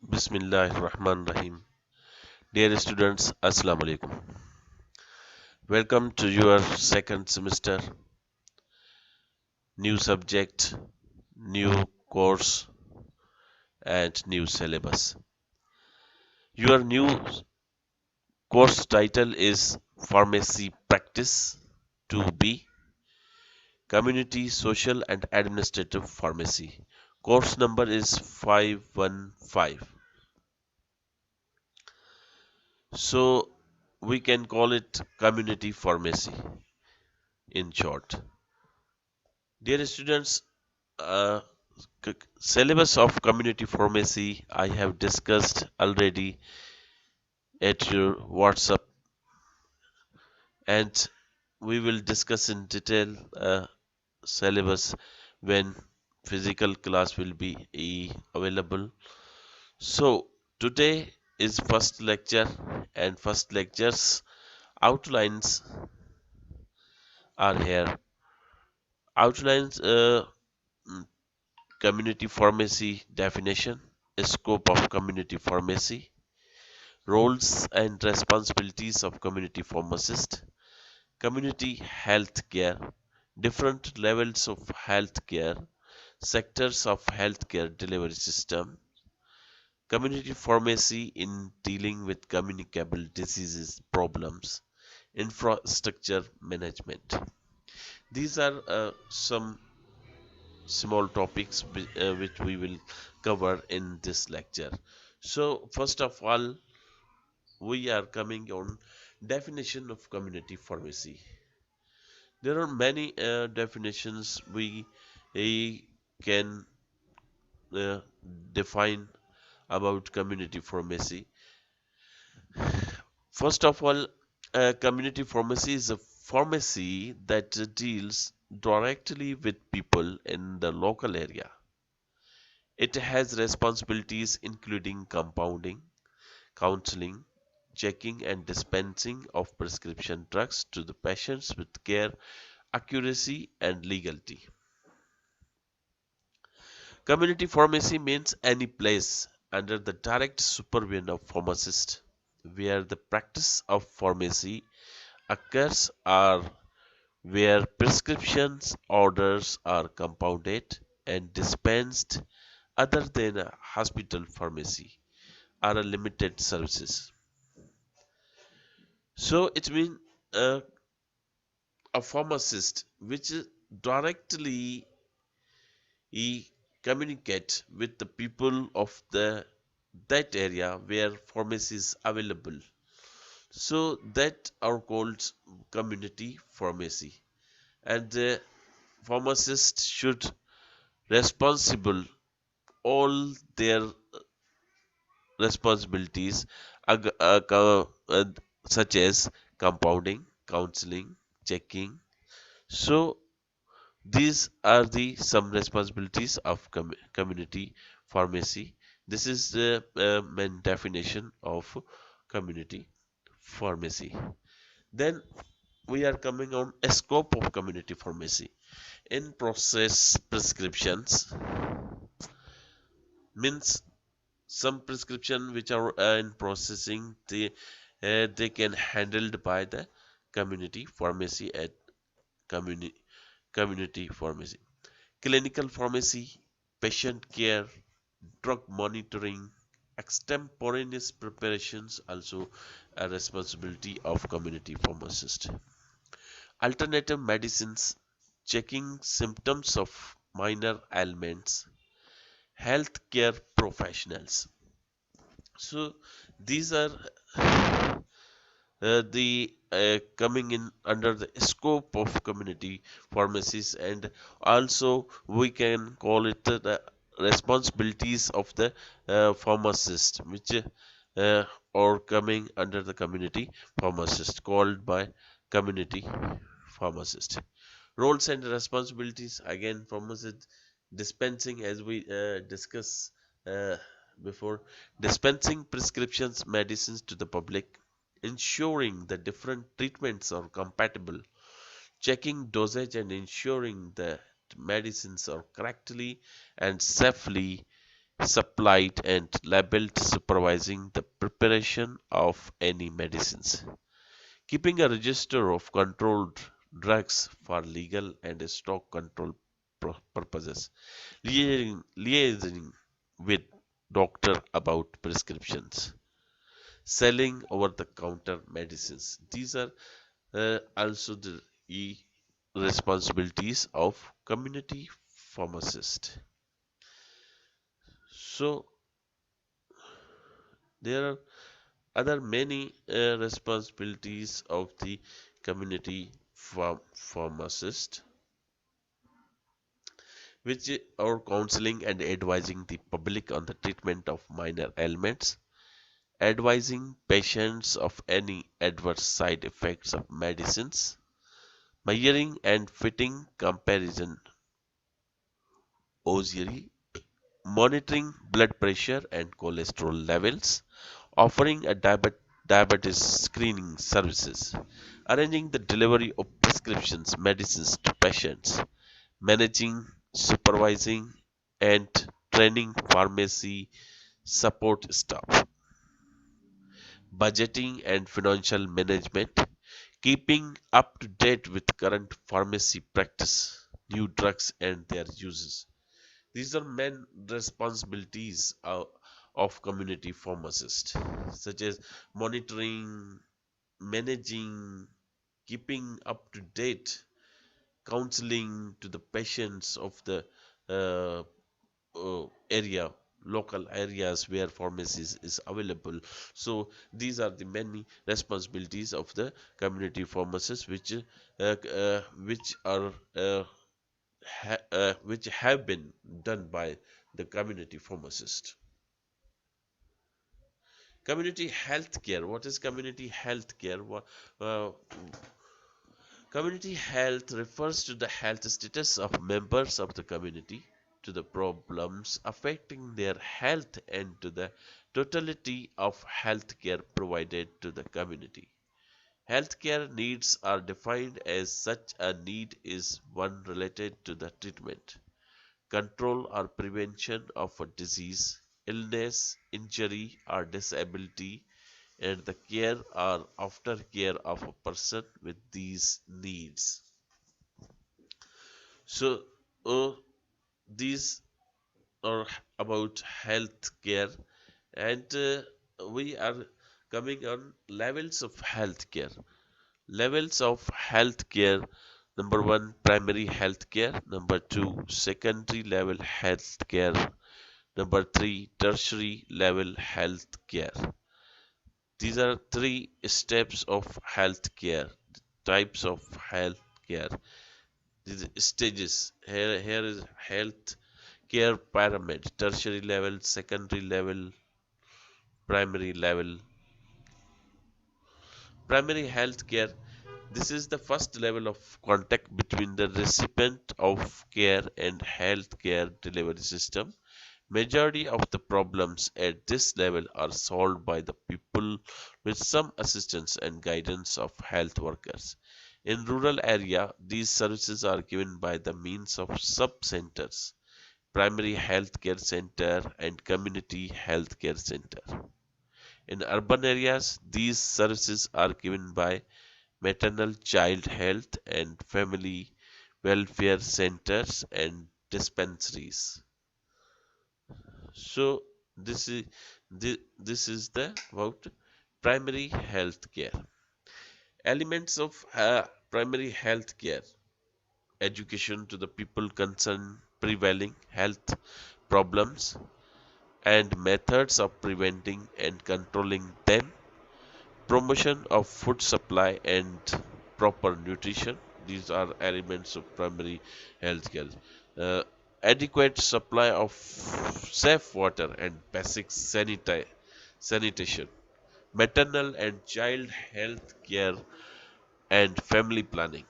Bismillahirrahmanirrahim. Dear students, Assalamu alaikum. Welcome to your second semester, new subject, new course, and new syllabus. Your new course title is Pharmacy Practice 2B, Community, Social and Administrative Pharmacy. Course number is 515. So we can call it Community Pharmacy in short. Dear students, uh, syllabus of community pharmacy I have discussed already at your WhatsApp, and we will discuss in detail syllabus when physical class will be available. So today is first lecture, and first lectures outlines are here. Outlines community pharmacy definition, scope of community pharmacy, roles and responsibilities of community pharmacist, community health care, different levels of health care, sectors of healthcare delivery system, community pharmacy in dealing with communicable diseases problems, infrastructure management. These are some small topics which we will cover in this lecture. So first of all, we are coming on definition of community pharmacy. There are many definitions we can uh, define about community pharmacy. First of all, community pharmacy is a pharmacy that deals directly with people in the local area. It has responsibilities including compounding, counseling, checking and dispensing of prescription drugs to the patients with care, accuracy and legality. Community pharmacy means any place under the direct supervision of pharmacist where the practice of pharmacy occurs or where prescriptions orders are compounded and dispensed other than a hospital pharmacy or a limited services. So it means a pharmacist which directly he communicate with the people of that area where pharmacy is available. So that are called community pharmacy, and the pharmacist should responsible all their responsibilities such as compounding, counseling, checking. So these are the some responsibilities of community pharmacy. This is the main definition of community pharmacy. Then we are coming on a scope of community pharmacy. In process prescriptions means some prescription which are in processing, they can handled by the community pharmacy at community community pharmacy. Clinical pharmacy, patient care, drug monitoring, extemporaneous preparations also a responsibility of community pharmacist. Alternative medicines, checking symptoms of minor ailments, healthcare professionals. So these are the coming in under the scope of community pharmacies, and also we can call it the responsibilities of the pharmacist which are coming under the community pharmacist called by community pharmacist. Roles and responsibilities, again pharmacist dispensing, as we discussed uh, before, dispensing prescriptions medicines to the public, ensuring the different treatments are compatible, checking dosage and ensuring that medicines are correctly and safely supplied and labeled, supervising the preparation of any medicines, keeping a register of controlled drugs for legal and stock control purposes, liaising with doctor about prescriptions, selling over-the-counter medicines. These are also the responsibilities of community pharmacist. So there are other many responsibilities of the community pharmacist, which are counseling and advising the public on the treatment of minor ailments, advising patients of any adverse side effects of medicines, measuring and fitting comparison osary, monitoring blood pressure and cholesterol levels, offering a diabetes screening services, arranging the delivery of prescriptions medicines to patients, managing, supervising, and training pharmacy support staff, budgeting and financial management, keeping up to date with current pharmacy practice, new drugs and their uses. These are main responsibilities of community pharmacists, such as monitoring, managing, keeping up to date, counseling to the patients of the uh, area, local areas where pharmacies is available. So these are the many responsibilities of the community pharmacists, which are which have been done by the community pharmacist. Community health care. What is community health care? Community health refers to the health status of members of the community, to the problems affecting their health, and to the totality of health care provided to the community. Healthcare needs are defined as such a need is one related to the treatment, control or prevention of a disease, illness, injury, or disability, and the care or aftercare of a person with these needs. So, uh, these are about health care, and we are coming on levels of health care. Levels of health care: number one, primary health care; number two, secondary level health care; number three, tertiary level health care. These are three steps of health care, types of health care. These stages. Here is health care pyramid: tertiary level, secondary level, primary level. Primary health care. This is the first level of contact between the recipient of care and health care delivery system. Majority of the problems at this level are solved by the people with some assistance and guidance of health workers. In rural area, these services are given by the means of sub-centers, primary health care center and community health care center. In urban areas, these services are given by maternal child health and family welfare centers and dispensaries. So this is the about primary health care. Elements of primary health care: education to the people concerned prevailing health problems and methods of preventing and controlling them, promotion of food supply and proper nutrition. These are elements of primary health care. Uh, Adequate supply of safe water and basic sanitation, maternal and child health care and family planning,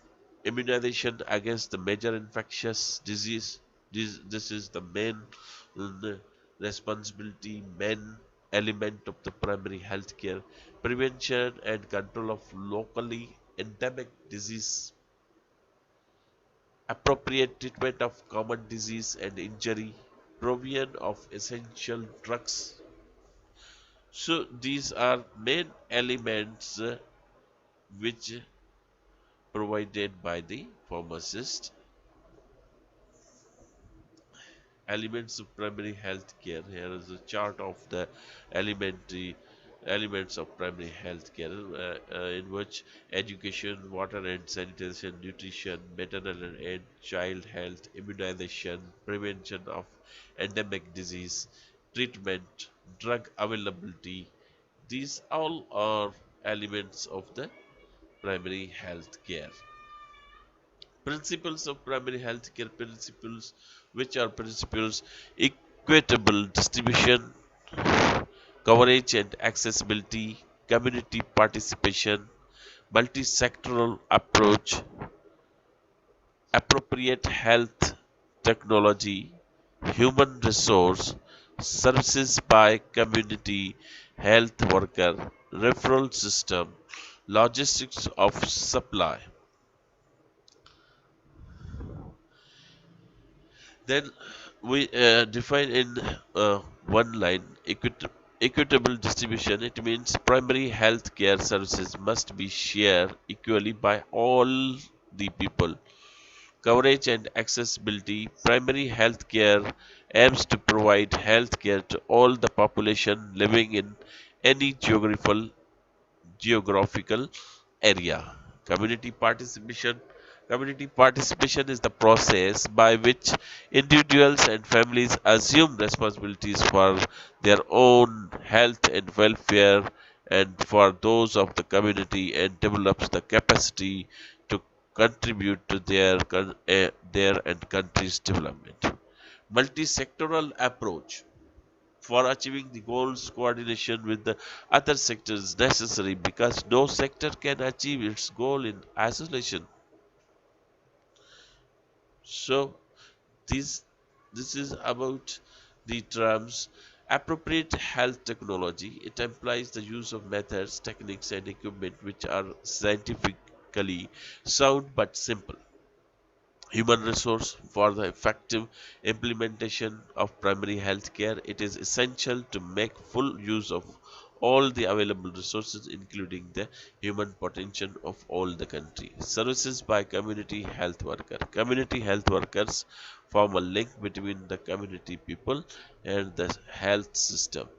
immunization against the major infectious disease. This is the main uh, responsibility, main element of the primary health care. Prevention and control of locally endemic disease, appropriate treatment of common disease and injury, provision of essential drugs. So these are main elements which provided by the pharmacist. Elements of primary health care. Here is a chart of the elementary elements of primary health care, in which education, water and sanitation, nutrition, maternal and child health, immunization, prevention of endemic disease, treatment, drug availability. These all are elements of the primary health care. Principles of primary health care principles, which are principles: equitable distribution, coverage and accessibility, community participation, multi-sectoral approach, appropriate health technology, human resource, services by community health worker, referral system, logistics of supply. Then we define in one line equitable distribution. It means primary health care services must be shared equally by all the people. Coverage and accessibility. Primary health care aims to provide health care to all the population living in any geographical area. Community participation. Community participation is the process by which individuals and families assume responsibilities for their own health and welfare and for those of the community and develops the capacity to contribute to their and country's development. Multi-sectoral approach. For achieving the goals, coordination with the other sectors is necessary because no sector can achieve its goal in isolation. So this this is about the terms appropriate health technology. It implies the use of methods, techniques, and equipment which are scientifically sound but simple. Human resource. For the effective implementation of primary health care, it is essential to make full use of all the available resources, including the human potential of all the country. Services by community health worker. Community health workers form a link between the community people and the health system.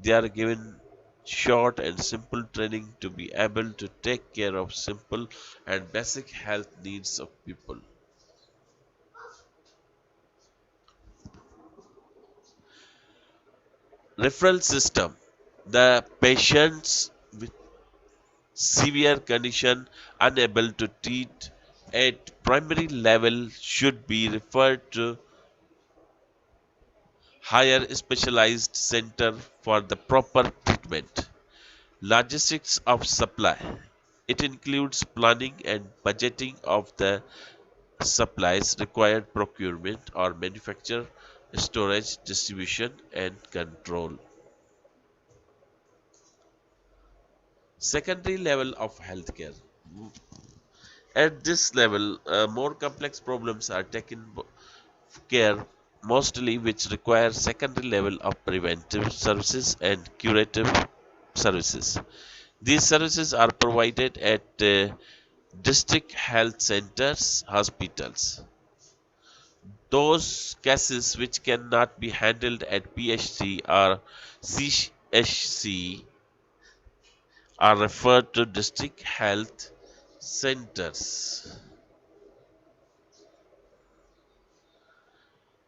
They are given short and simple training to be able to take care of simple and basic health needs of people. Referral system. The patients with severe condition unable to treat at primary level should be referred to higher specialized center for the proper treatment. Logistics of supply. It includes planning and budgeting of the supplies required, procurement or manufacture, storage, distribution and control. Secondary level of healthcare. At this level, more complex problems are taken care, mostly which require secondary level of preventive services and curative services. These services are provided at district health centers, hospitals. Those cases which cannot be handled at PHC or CHC are referred to district health centers.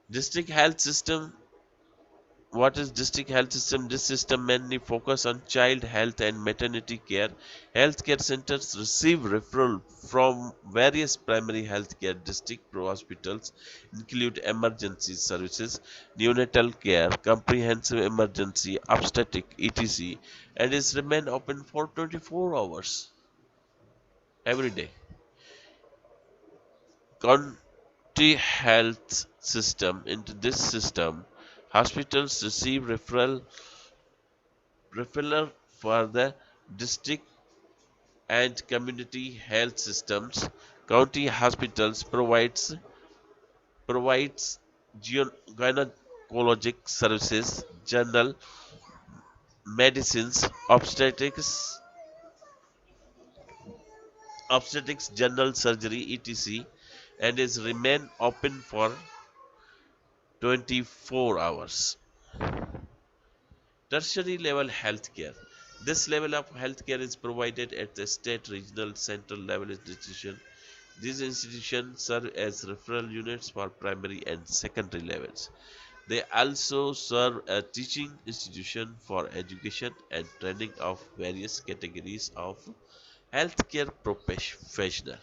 District health system. What is district health system? This system mainly focus on child health and maternity care. Healthcare centers receive referral from various primary healthcare district hospitals, include emergency services, neonatal care, comprehensive emergency, obstetric, etc., and is remain open for 24 hours every day. County health system. Into this system, hospitals receive referral for the district and community health systems. County hospitals provides gynecologic services, general medicines, obstetrics, general surgery, etc., and is remain open for 24 hours. Tertiary level healthcare. This level of healthcare is provided at the state, regional, central level institution. These institutions serve as referral units for primary and secondary levels. They also serve a teaching institution for education and training of various categories of healthcare professional.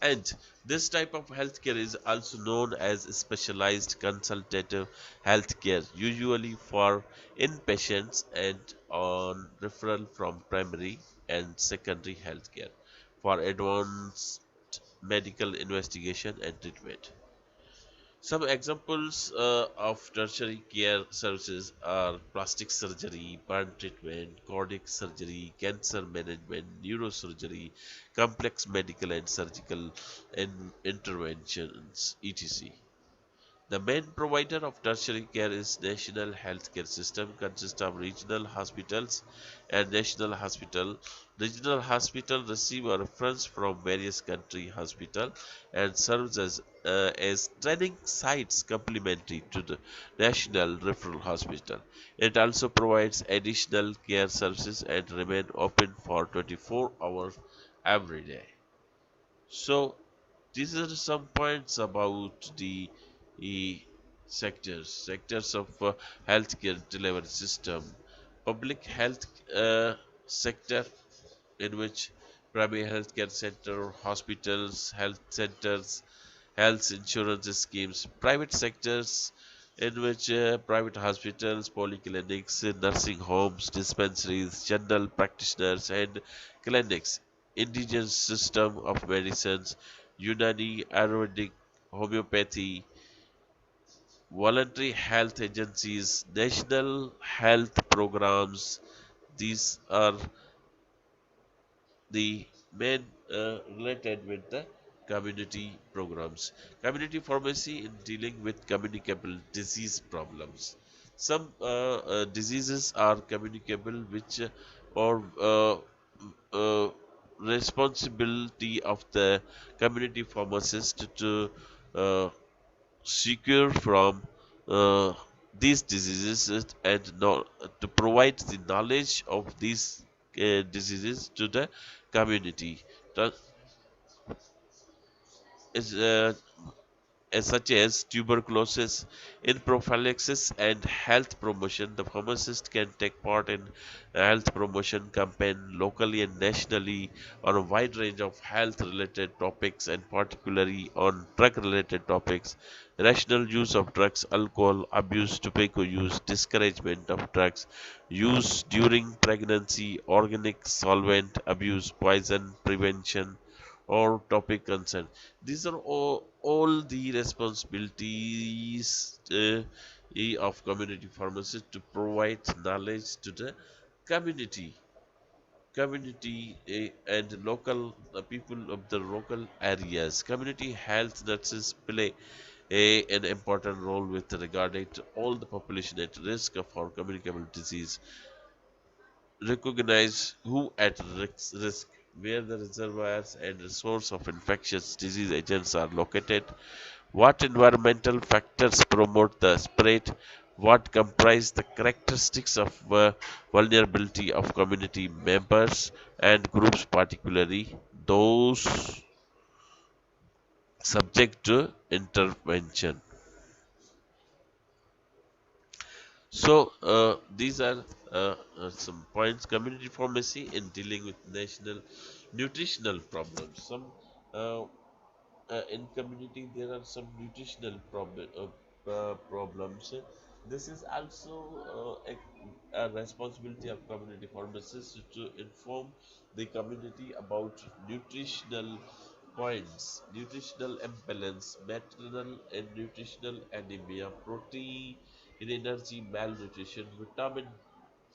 And this type of healthcare is also known as specialized consultative healthcare, usually for inpatients and on referral from primary and secondary healthcare for advanced medical investigation and treatment. Some examples of tertiary care services are plastic surgery, burn treatment, cardiac surgery, cancer management, neurosurgery, complex medical and surgical interventions, etc. The main provider of tertiary care is National Healthcare System, consists of regional hospitals and national hospital. Regional hospital receive a reference from various country hospital and serves as training sites complementary to the national referral hospital. It also provides additional care services and remain open for 24 hours every day. So these are some points about the sectors of healthcare delivery system. Public health sector, in which primary healthcare center, hospitals, health centers, health insurance schemes. Private sectors, in which private hospitals, polyclinics, nursing homes, dispensaries, general practitioners, and clinics. Indigenous system of medicines, Unani, Ayurvedic, homeopathy, voluntary health agencies, national health programs. These are the main related with the community programs. Community pharmacy in dealing with communicable disease problems. Some diseases are communicable, which or uh, responsibility of the community pharmacist to uh, secure from uh, these diseases and to provide the knowledge of these diseases to the community. That is such as tuberculosis. In prophylaxis and health promotion, the pharmacist can take part in a health promotion campaign locally and nationally on a wide range of health related topics and particularly on drug related topics. Rational use of drugs, alcohol abuse, tobacco use, discouragement of drugs use during pregnancy, organic solvent abuse, poison prevention, or topic concern. These are all the responsibilities of community pharmacists to provide knowledge to the community and local people of the local areas. Community health nurses play an important role with regarding to all the population at risk for communicable disease. Recognize who at risk, where the reservoirs and the source of infectious disease agents are located, what environmental factors promote the spread, what comprise the characteristics of vulnerability of community members and groups, particularly those subject to intervention. So these are some points. Community pharmacy in dealing with national nutritional problems. Some uh, in community there are some nutritional problems. This is also a responsibility of community pharmacists to inform the community about nutritional points, nutritional imbalance, maternal and nutritional anemia, protein in energy malnutrition, vitamin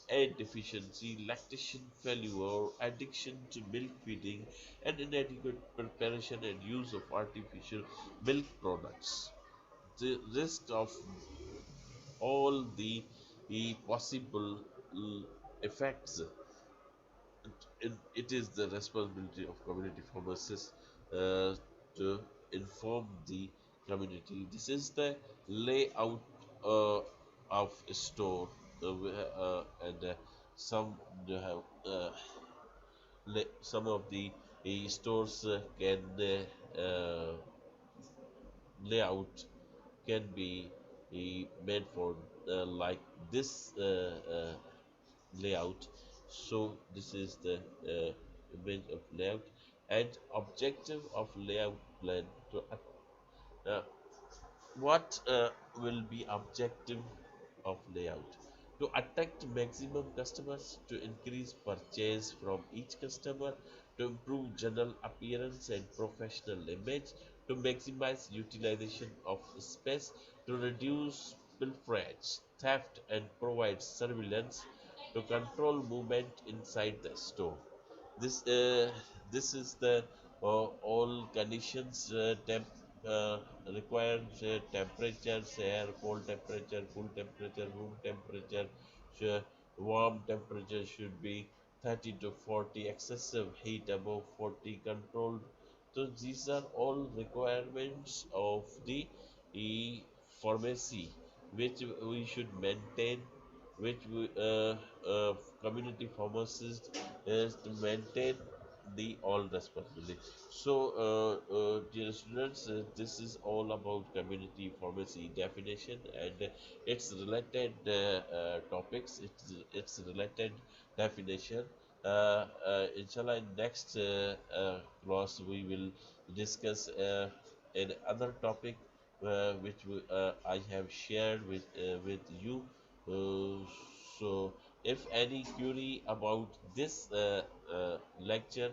aid deficiency, lactation failure, addiction to milk feeding, and inadequate preparation and use of artificial milk products. The risk of all the possible effects, it is the responsibility of community pharmacists to inform the community. This is the layout of a store, and some have some of the stores can layout can be made for like this layout. So this is the image of layout and objective of layout plan to uh, what will be objective of layout to attract maximum customers, to increase purchase from each customer, to improve general appearance and professional image, to maximize utilization of space, to reduce pilferage, theft, and provide surveillance, to control movement inside the store. This uh, this is the all conditions uh, required, temperatures, air, cold temperature, cool temperature, room temperature, sure, warm temperature should be 30 to 40, excessive heat above 40 controlled. So these are all requirements of the pharmacy which we should maintain, which community pharmacist is to maintain the all responsibility. So, dear students, this is all about community pharmacy definition and its related topics. Its related definition. Inshallah, in next class we will discuss another topic which I have shared with you. Uh, so, if any query about this lecture,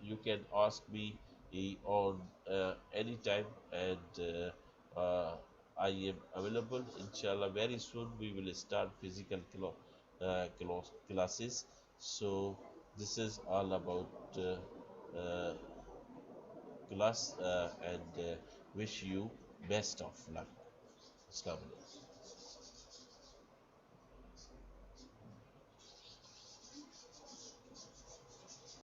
you can ask me on any time, and I am available. Inshallah, very soon we will start physical classes. So, this is all about class, and wish you best of luck. Assalamu alaikum.